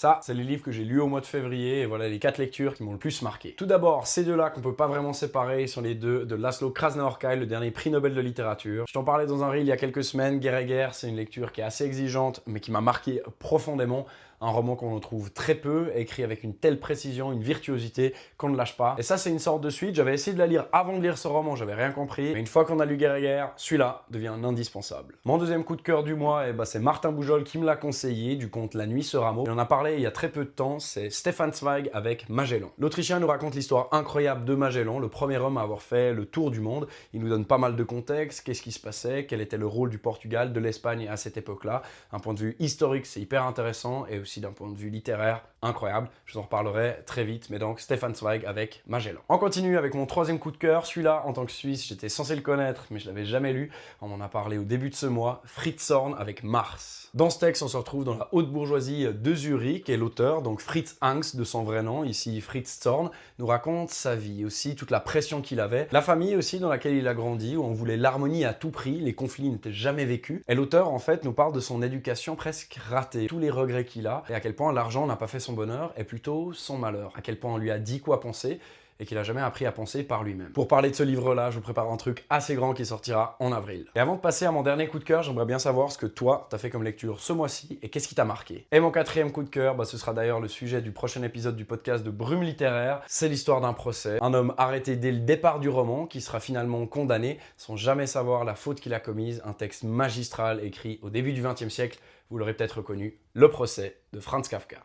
Ça, c'est les livres que j'ai lus au mois de février et voilà les 4 lectures qui m'ont le plus marqué. Tout d'abord, ces deux-là qu'on peut pas vraiment séparer sont les deux de Laszlo Krasznahorkai, le dernier prix Nobel de littérature. Je t'en parlais dans un reel il y a quelques semaines, Guerre et guerre, c'est une lecture qui est assez exigeante mais qui m'a marqué profondément. Un roman qu'on retrouve très peu, écrit avec une telle précision, une virtuosité qu'on ne lâche pas. Et ça, c'est une sorte de suite. J'avais essayé de la lire avant de lire ce roman, j'avais rien compris. Mais une fois qu'on a lu Guerre et guerre, celui-là devient un indispensable. Mon deuxième coup de cœur du mois, c'est Martin Boujol qui me l'a conseillé, du conte La Nuit sera mot. Il en a parlé il y a très peu de temps, c'est Stefan Zweig avec Magellan. L'Autrichien nous raconte l'histoire incroyable de Magellan, le premier homme à avoir fait le tour du monde. Il nous donne pas mal de contexte, qu'est-ce qui se passait, quel était le rôle du Portugal, de l'Espagne à cette époque-là. Un point de vue historique, c'est hyper intéressant et aussi d'un point de vue littéraire, incroyable. Je vous en reparlerai très vite, mais donc Stefan Zweig avec Magellan. On continue avec mon troisième coup de cœur. Celui-là, en tant que Suisse, j'étais censé le connaître, mais je l'avais jamais lu. On m'en a parlé au début de ce mois. Fritz Zorn avec Mars. Dans ce texte, on se retrouve dans la haute bourgeoisie de Zurich et l'auteur, donc Fritz Angst de son vrai nom, ici Fritz Zorn, nous raconte sa vie, aussi toute la pression qu'il avait, la famille aussi dans laquelle il a grandi, où on voulait l'harmonie à tout prix, les conflits n'étaient jamais vécus. Et l'auteur, en fait, nous parle de son éducation presque ratée, tous les regrets qu'il a, et à quel point l'argent n'a pas fait son bonheur, et plutôt son malheur, à quel point on lui a dit quoi penser, et qu'il a jamais appris à penser par lui-même. Pour parler de ce livre-là, je vous prépare un truc assez grand qui sortira en avril. Et avant de passer à mon dernier coup de cœur, j'aimerais bien savoir ce que toi, t'as fait comme lecture ce mois-ci et qu'est-ce qui t'a marqué. Et mon quatrième coup de cœur, ce sera d'ailleurs le sujet du prochain épisode du podcast de Brume littéraire. C'est l'histoire d'un procès. Un homme arrêté dès le départ du roman, qui sera finalement condamné sans jamais savoir la faute qu'il a commise. Un texte magistral écrit au début du XXe siècle. Vous l'aurez peut-être reconnu, Le procès de Franz Kafka.